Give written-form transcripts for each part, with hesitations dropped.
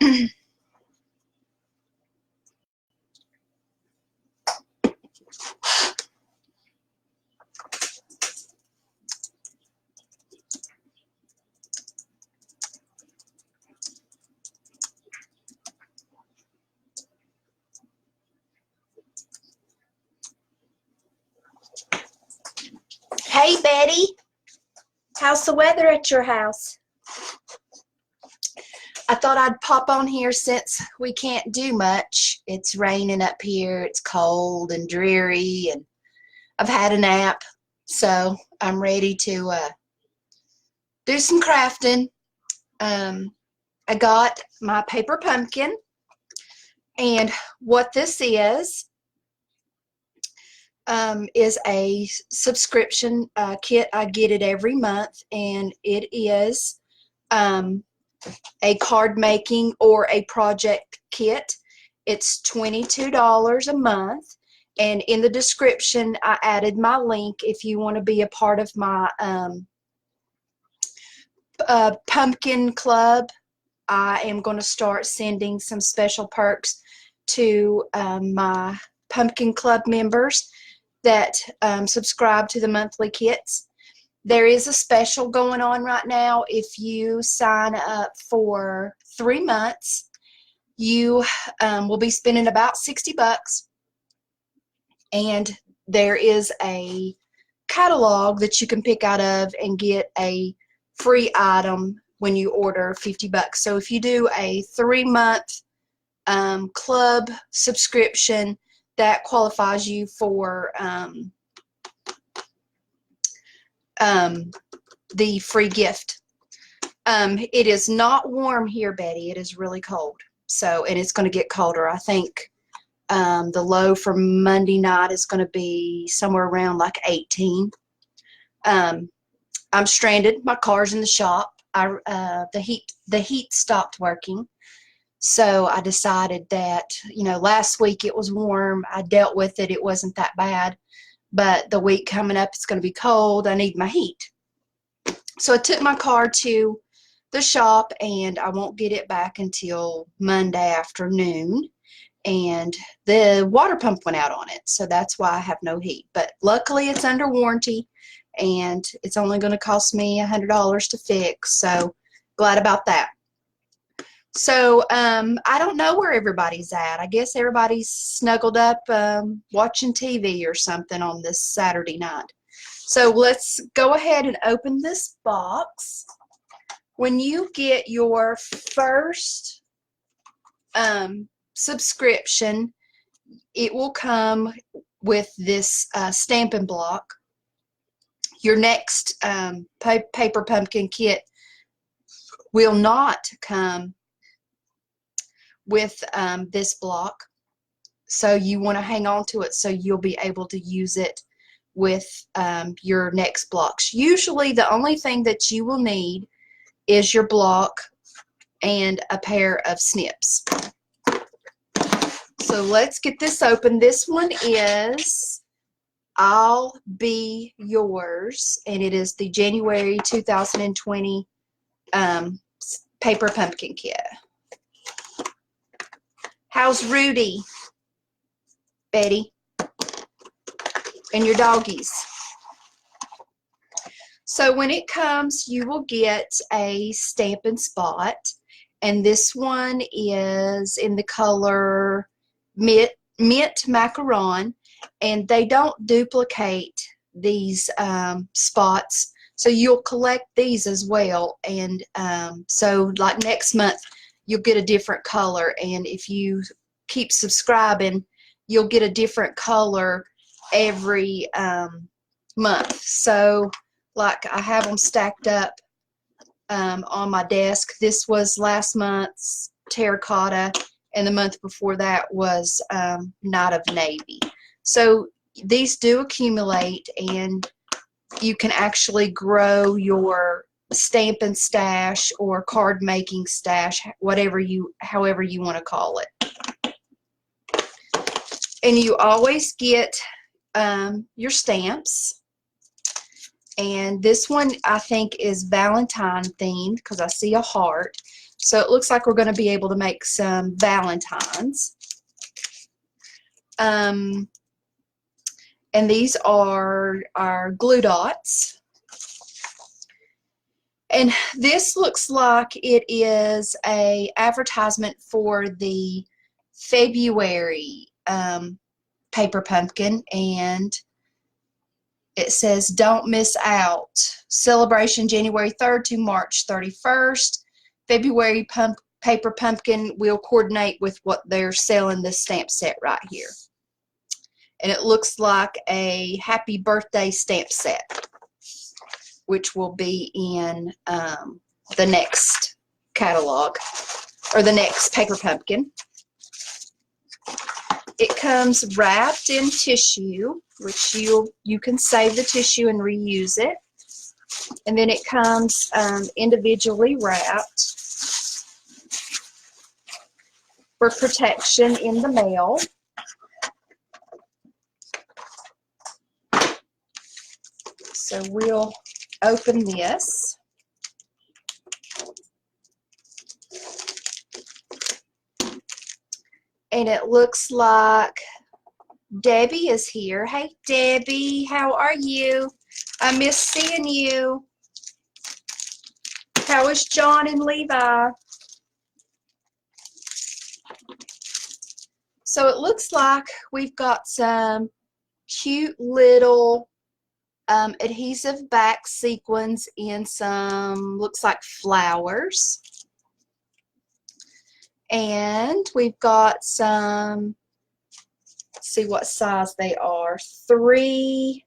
Hey, Betty. How's the weather at your house? I thought I'd pop on here since we can't do much. It's raining up here. It's cold and dreary, and I've had a nap, so I'm ready to do some crafting. I got my paper pumpkin, and what this is a subscription kit. I get it every month, and it is a card making or a project kit. It's $22 a month, and in the description I added my link if you want to be a part of my pumpkin club. I am going to start sending some special perks to my pumpkin club members that subscribe to the monthly kits. There is a special going on right now. If you sign up for 3 months, you will be spending about $60, and there is a catalog that you can pick out of and get a free item when you order $50. So if you do a 3-month club subscription, that qualifies you for the free gift. It is not warm here, Betty. It is really cold. So, and it's going to get colder. I think the low for Monday night is going to be somewhere around like 18. I'm stranded. My car's in the shop. The heat stopped working. So I decided that, you know, last week it was warm. I dealt with it. It wasn't that bad. But the week coming up, it's going to be cold. I need my heat. So I took my car to the shop, and I won't get it back until Monday afternoon. And the water pump went out on it. So that's why I have no heat. But luckily it's under warranty, and it's only going to cost me $100 to fix. So glad about that. So I don't know where everybody's at. I guess everybody's snuggled up watching TV or something on this Saturday night. So let's go ahead and open this box. When you get your first subscription, it will come with this Stampin' block. Your next paper pumpkin kit will not come with this block, so you want to hang on to it so you'll be able to use it with your next blocks. Usually the only thing that you will need is your block and a pair of snips. So let's get this open. This one is I'll Be Yours, and it is the January 2020 paper pumpkin kit. How's Rudy, Betty, and your doggies? So when it comes, you will get a Stampin' spot, and this one is in the color mint macaron, and they don't duplicate these spots, so you'll collect these as well. And so like next month you'll get a different color, and if you keep subscribing you'll get a different color every month. So like I have them stacked up on my desk. This was last month's terracotta, and the month before that was Night of Navy. So these do accumulate, and you can actually grow your Stampin' stash or card making stash, however you want to call it. And you always get your stamps. And this one I think is Valentine themed because I see a heart. So it looks like we're going to be able to make some Valentines. And these are our glue dots. And this looks like it is a advertisement for the February paper pumpkin, and it says don't miss out. Celebration January 3rd to March 31st. February paper pumpkin will coordinate with what they're selling this stamp set right here. And it looks like a happy birthday stamp set, which will be in the next catalog, or the next paper pumpkin. It comes wrapped in tissue, which you can save the tissue and reuse it. And then it comes individually wrapped for protection in the mail. So we'll open this. And it looks like Debbie is here. Hey, Debbie, how are you? I miss seeing you. How is John and Levi? So it looks like we've got some cute little adhesive back sequins in some, looks like flowers. And we've got some, let's see what size they are, 3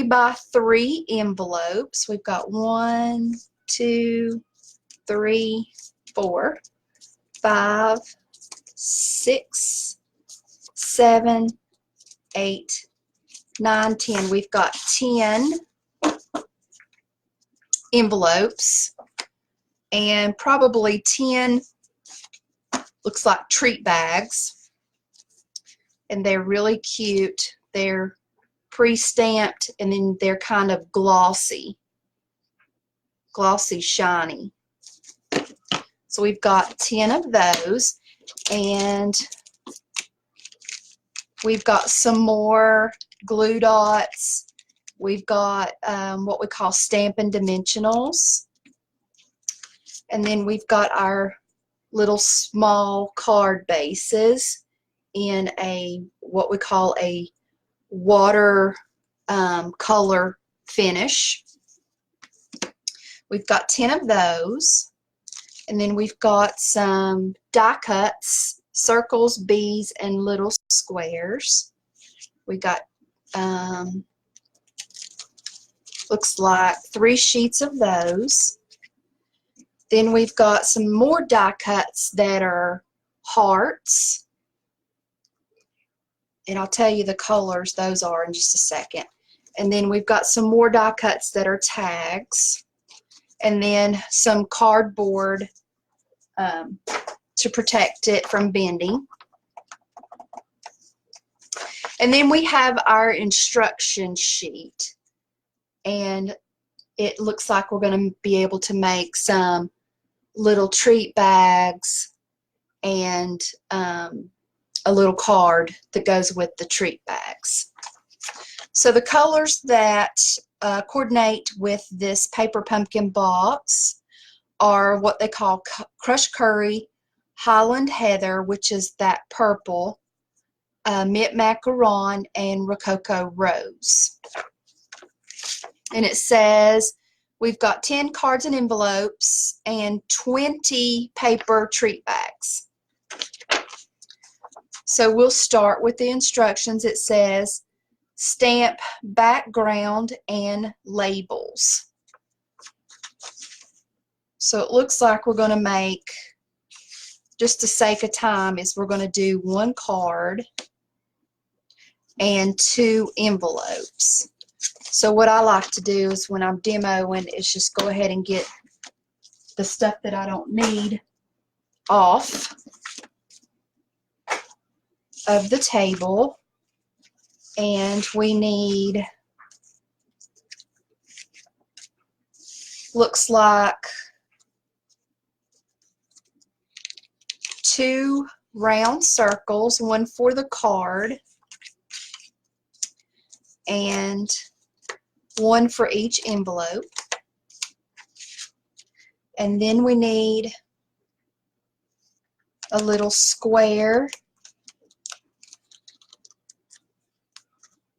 by 3 envelopes. We've got 1, 2, 3, 4, 5, 6, 7, 8, 9, 10. We've got 10 envelopes and probably 10 looks like treat bags, and they're really cute. They're pre-stamped, and then they're kind of glossy shiny. So we've got 10 of those, and we've got some more glue dots. We've got what we call Stampin' dimensionals, and then we've got our little small card bases in a what we call a water color finish. We've got 10 of those, and then we've got some die cuts, circles, bees, and little squares. We got looks like 3 sheets of those. Then we've got some more die cuts that are hearts, and I'll tell you the colors those are in just a second. And then we've got some more die cuts that are tags, and then some cardboard to protect it from bending. And then we have our instruction sheet, and it looks like we're going to be able to make some little treat bags and a little card that goes with the treat bags. So the colors that coordinate with this paper pumpkin box are what they call crushed curry, Highland heather, which is that purple, mint macaron, and rococo rose. And it says we've got 10 cards and envelopes and 20 paper treat bags. So we'll start with the instructions. It says stamp background and labels. So it looks like we're going to make, just to sake of time, is we're going to do 1 card and 2 envelopes. So what I like to do is when I'm demoing is just go ahead and get the stuff that I don't need off of the table. And we need looks like 2 round circles, one for the card and one for each envelope. And then we need a little square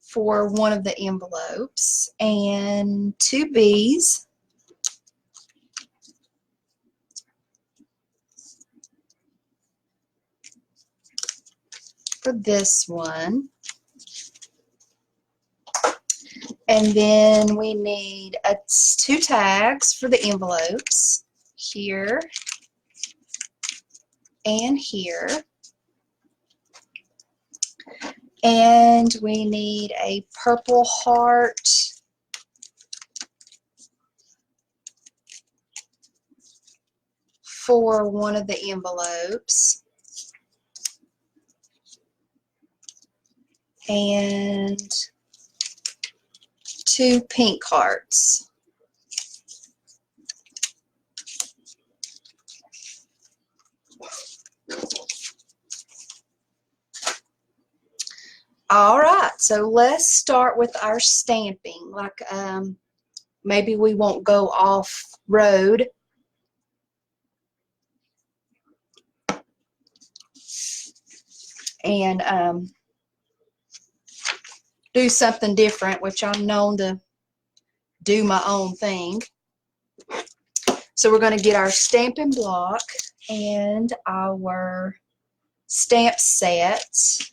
for one of the envelopes and 2 bees for this one. And then we need 2 tags for the envelopes here and here. And we need a purple heart for one of the envelopes. And 2 pink hearts. All right, so let's start with our stamping. Like maybe we won't go off road. And do something different, which I'm known to do my own thing. So we're going to get our Stampin' block and our stamp sets.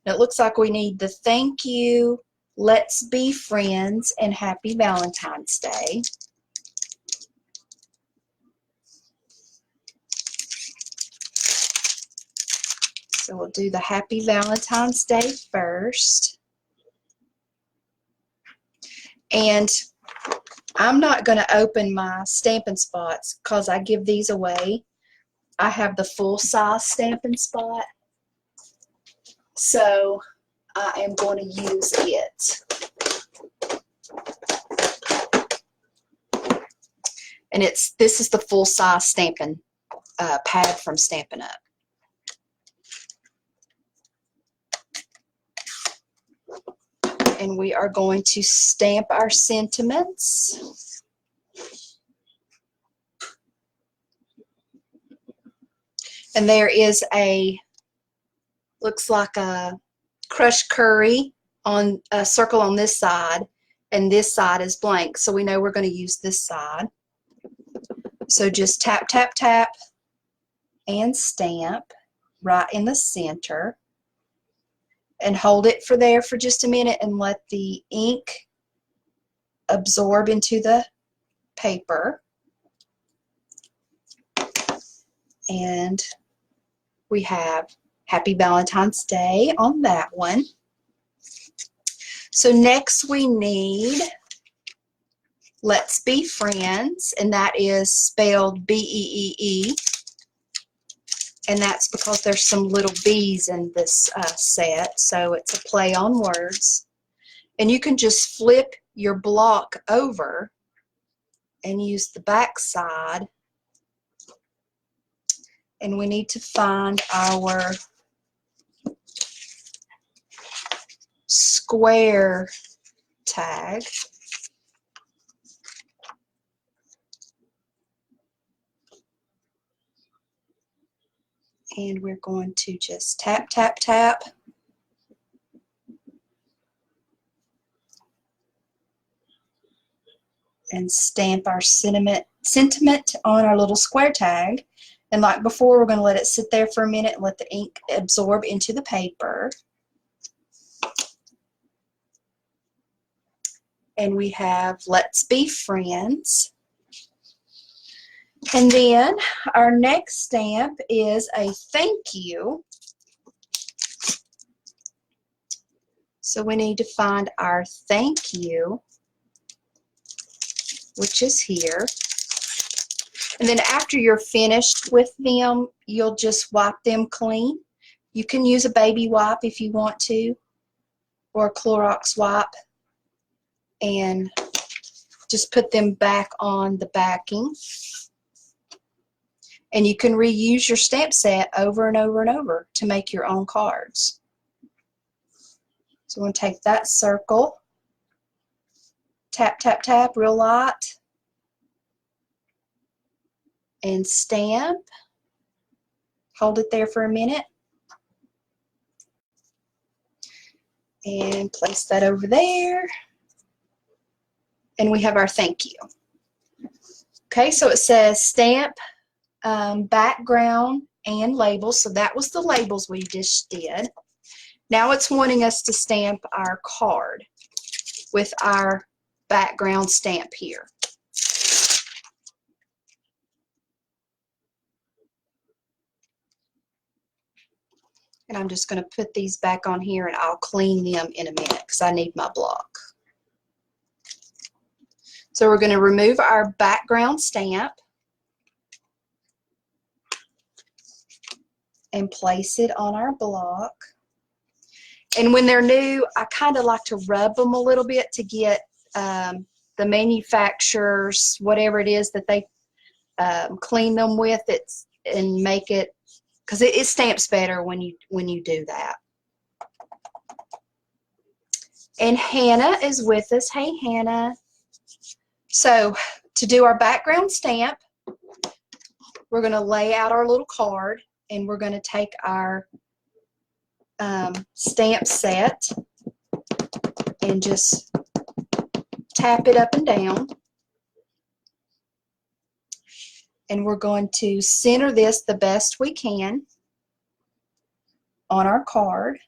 It looks like we need the thank you, let's be friends, and happy Valentine's Day. So we'll do the happy Valentine's Day first. And I'm not going to open my Stampin' Spots because I give these away. I have the full size Stampin' Spot. So I am going to use it. And this is the full size Stampin' pad from Stampin' Up. And we are going to stamp our sentiments. And there is looks like a crushed curry on a circle on this side, and this side is blank, so we know we're going to use this side. So just tap, tap, tap, and stamp right in the center. And hold it for there for just a minute and let the ink absorb into the paper. And we have Happy Valentine's Day on that one. So next we need Let's Be Friends, and that is spelled B-E-E-E. And that's because there's some little bees in this set, so it's a play on words. And you can just flip your block over and use the back side. And we need to find our square tag. And we're going to just tap, tap, tap. And stamp our sentiment on our little square tag. And like before, we're going to let it sit there for a minute and let the ink absorb into the paper. And we have Let's Be Friends. And then our next stamp is a thank you. So we need to find our thank you, which is here. And then after you're finished with them, you'll just wipe them clean. You can use a baby wipe if you want to, or a Clorox wipe. And just put them back on the backing. And you can reuse your stamp set over and over and over to make your own cards. So we're going to take that circle, tap, tap, tap real light, and stamp. Hold it there for a minute. And place that over there. And we have our thank you. Okay, so it says stamp, background, and labels. So that was the labels we just did. Now it's wanting us to stamp our card with our background stamp here. And I'm just going to put these back on here and I'll clean them in a minute because I need my block. So we're going to remove our background stamp and place it on our block. And when they're new, I kind of like to rub them a little bit to get the manufacturers, whatever it is that they clean them with, and make it, because it stamps better when you do that. And Hannah is with us. Hey, Hannah. So to do our background stamp, we're going to lay out our little card, and we're going to take our stamp set and just tap it up and down. And we're going to center this the best we can on our card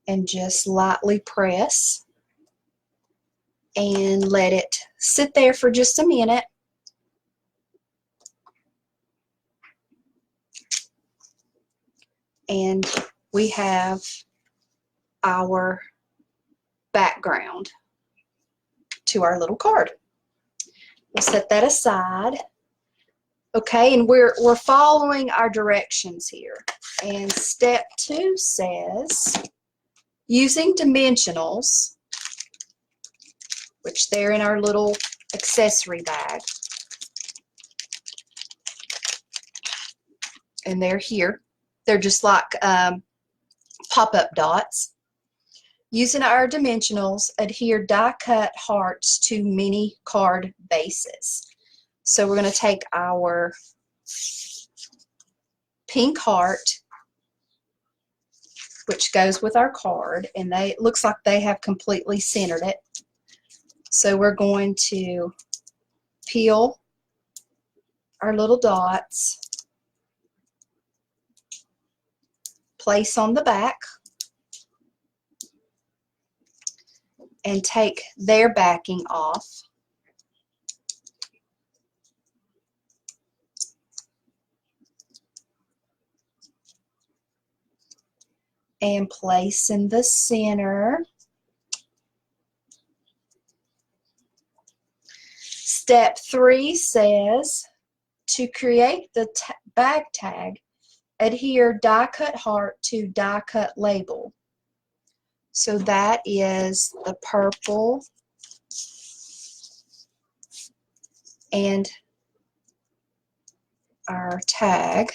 and just lightly press and let it sit there for just a minute. And we have our background to our little card. We'll set that aside. Okay, and we're following our directions here. And step 2 says, using dimensionals, which they're in our little accessory bag. And they're here. They're just like pop-up dots. Using our dimensionals, adhere die-cut hearts to mini card bases. So we're going to take our pink heart, which goes with our card, and it looks like they have completely centered it. So we're going to peel our little dots, place on the back, and take their backing off. And place in the center. Step 3 says, to create the bag tag, adhere die cut heart to die cut label. So that is the purple and our tag.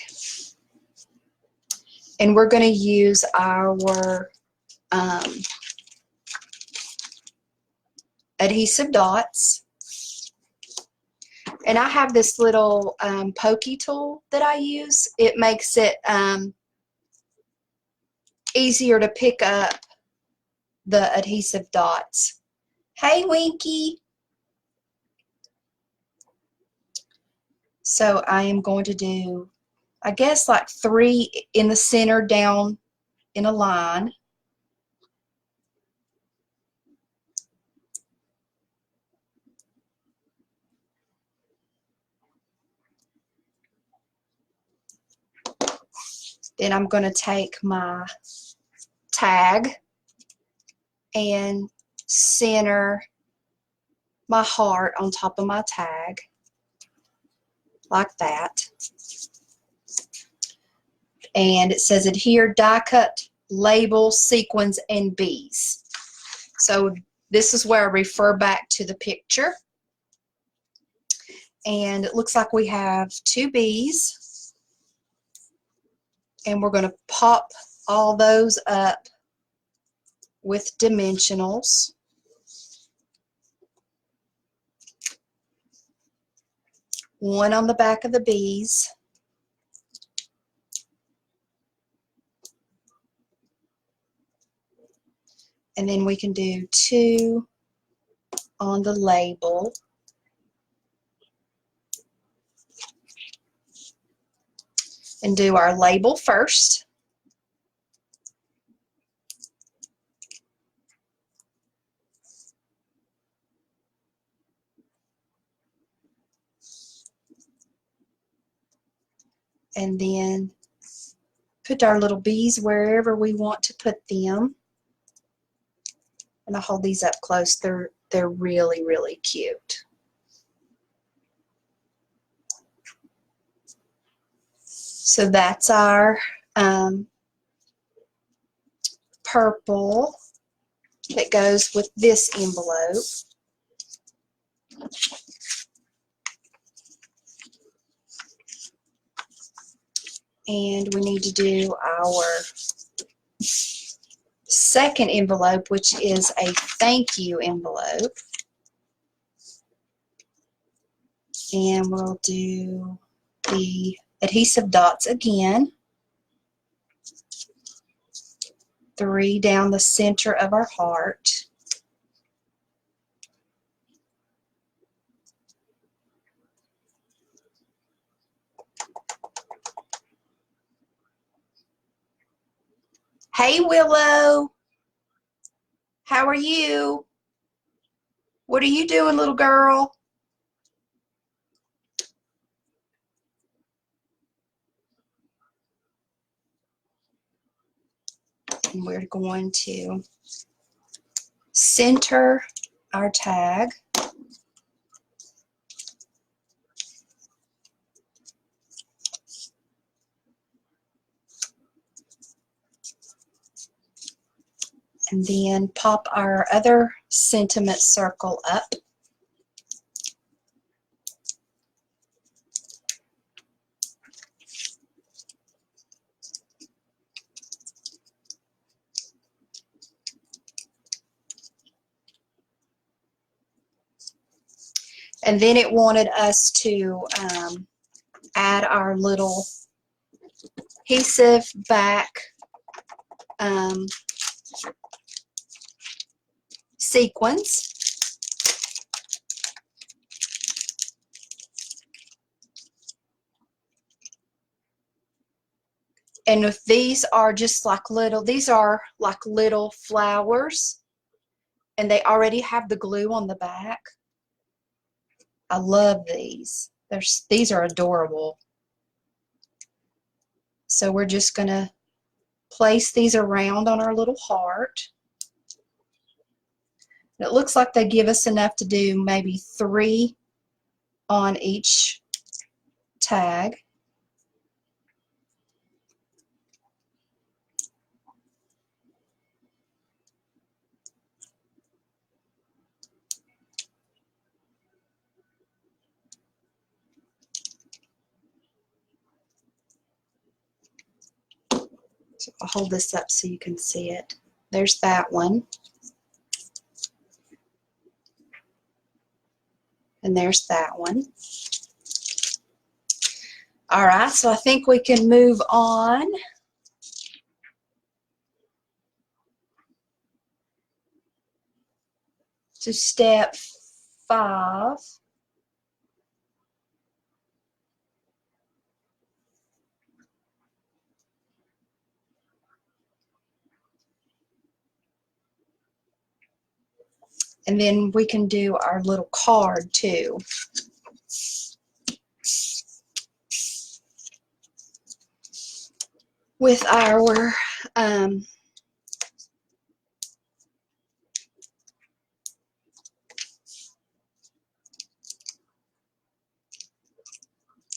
And we're going to use our adhesive dots. And I have this little pokey tool that I use. It makes it easier to pick up the adhesive dots. Hey, Winky. So I am going to do, I guess, like 3 in the center down in a line. Then I'm going to take my tag and center my heart on top of my tag, like that. And it says adhere die cut label sequins and bees. So This is where I refer back to the picture. And it looks like we have 2 bees. And we're going to pop all those up with dimensionals. One on the back of the bees. And then we can do 2 on the label. And do our label first. And then put our little bees wherever we want to put them. And I'll hold these up close. They're really, really cute. So that's our purple that goes with this envelope. And we need to do our second envelope, which is a thank you envelope. And we'll do the adhesive dots again. 3 down the center of our heart. Hey Willow, how are you? What are you doing, little girl? And we're going to center our tag. And then pop our other sentiment circle up. And then it wanted us to add our little adhesive back sequins. And if these are just like little, these are like little flowers, and they already have the glue on the back. I love these. These are adorable. So we're just going to place these around on our little heart. It looks like they give us enough to do maybe 3 on each tag. So I'll hold this up so you can see it. There's that one. And there's that one. All right, so I think we can move on to step 5. And then we can do our little card too. With our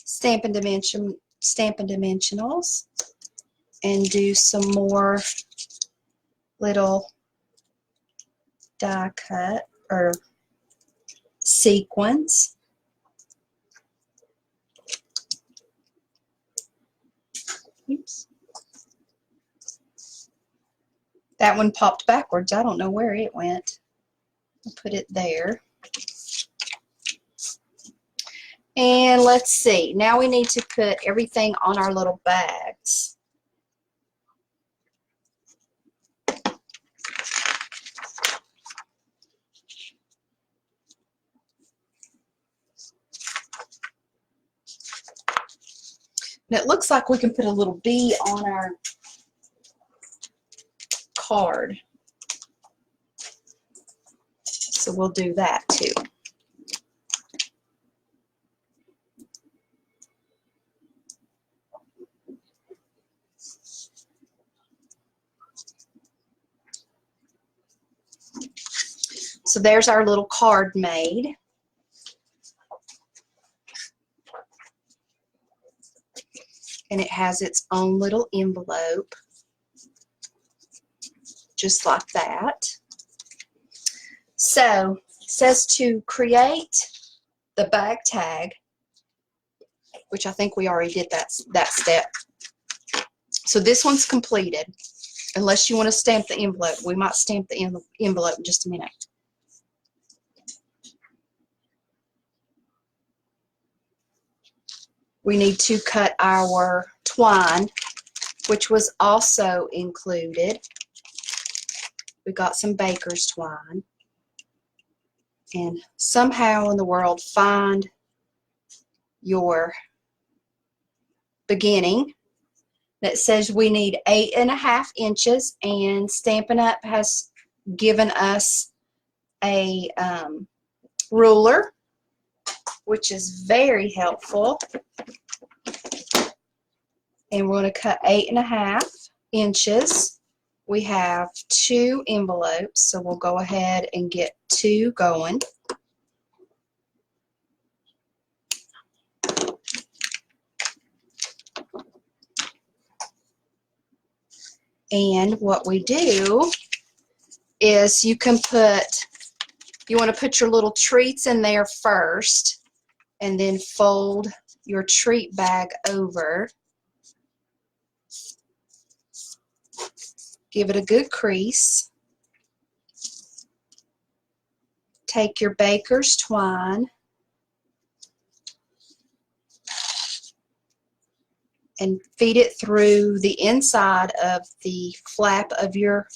Stampin' Dimensionals, and do some more little die cut or sequins. Oops. That one popped backwards. I don't know where it went. I'll put it there. And let's see. Now we need to put everything on our little bags. And it looks like we can put a little bee on our card. So we'll do that too. So there's our little card made. And it has its own little envelope, just like that. So it says to create the bag tag, which I think we already did that step. So this one's completed. Unless you want to stamp the envelope. We might stamp the envelope in just a minute. We need to cut our twine, which was also included. We got some baker's twine. And somehow in the world, find your beginning. That says we need 8.5 inches, and Stampin' Up! Has given us a ruler, which is very helpful. And we're going to cut 8.5 inches. We have 2 envelopes, so we'll go ahead and get 2 going. And what we do is you want to put your little treats in there first, and then fold your treat bag over. Give it a good crease. Take your baker's twine and feed it through the inside of the flap of your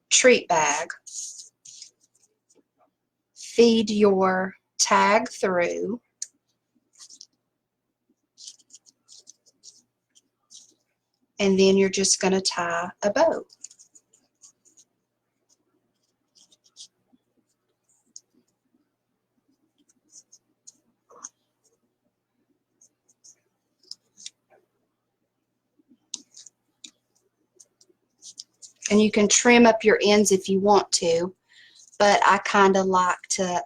treat bag. Feed your tag through. And then you're just going to tie a bow. And you can trim up your ends if you want to, but I kind of like to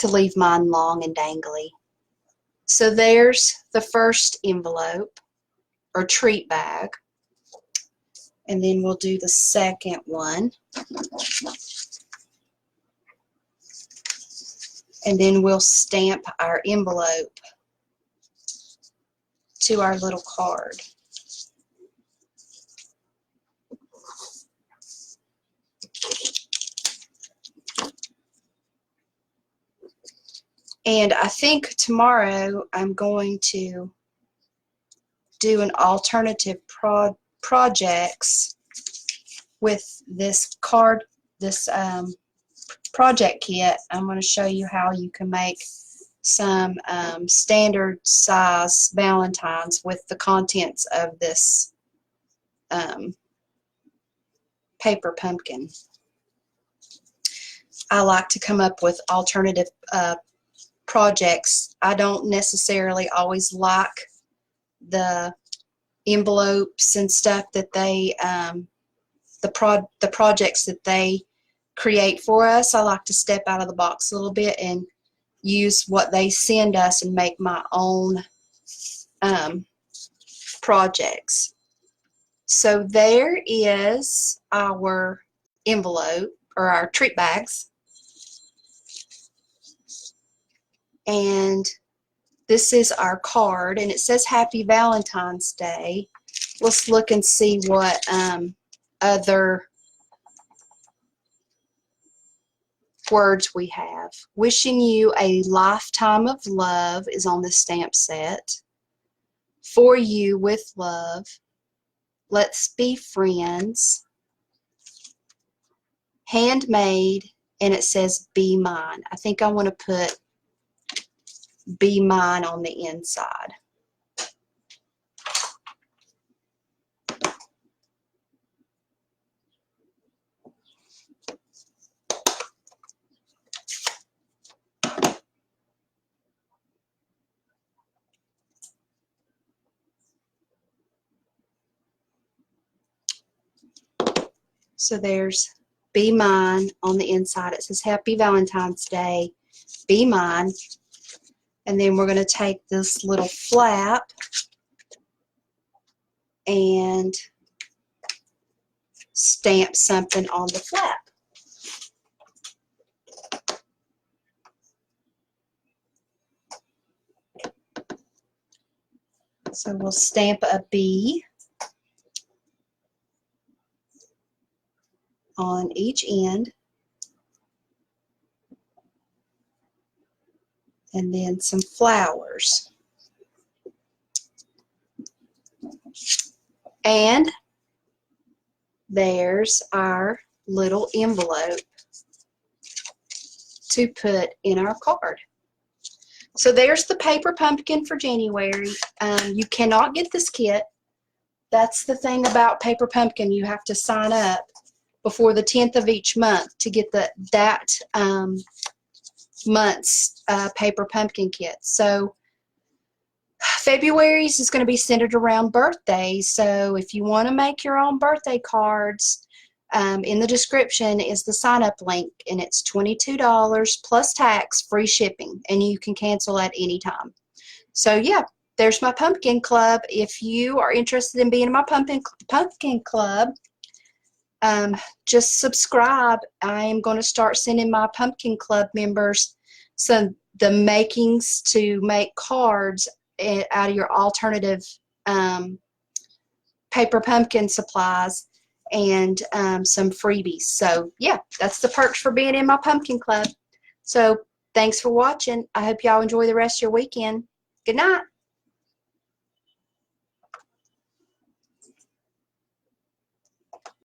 leave mine long and dangly. So there's the first envelope or treat bag, and then we'll do the second one, and then we'll stamp our envelope to our little card. And I think tomorrow I'm going to do an alternative projects with this card, this project kit. I'm going to show you how you can make some standard size Valentines with the contents of this paper pumpkin. I like to come up with alternative projects. I don't necessarily always like the envelopes and stuff that they the projects that they create for us. I like to step out of the box a little bit and use what they send us and make my own projects. So there is our envelope. or our treat bags. And this is our card, and it says Happy Valentine's Day. Let's look and see what other words we have. Wishing you a lifetime of love is on the stamp set. For you with love. Let's be friends. Handmade, and it says be mine. I think I want to put be mine on the inside. So there's be mine on the inside. It says Happy Valentine's Day, be mine. And then we're going to take this little flap and stamp something on the flap. So we'll stamp a B on each end, and then some flowers. And there's our little envelope to put in our card. So there's the paper pumpkin for January. You cannot get this kit. That's the thing about paper pumpkin. You have to sign up before the 10th of each month to get that month's paper pumpkin kit. So February's is going to be centered around birthdays. So if you want to make your own birthday cards, in the description is the sign up link, and it's $22 plus tax, free shipping, and you can cancel at any time. So yeah, there's my pumpkin club. If you are interested in being in my pumpkin club, just subscribe. I am going to start sending my pumpkin club members the makings to make cards out of your alternative paper pumpkin supplies, and some freebies. So yeah, that's the perks for being in my pumpkin club. So thanks for watching. I hope y'all enjoy the rest of your weekend. Good night.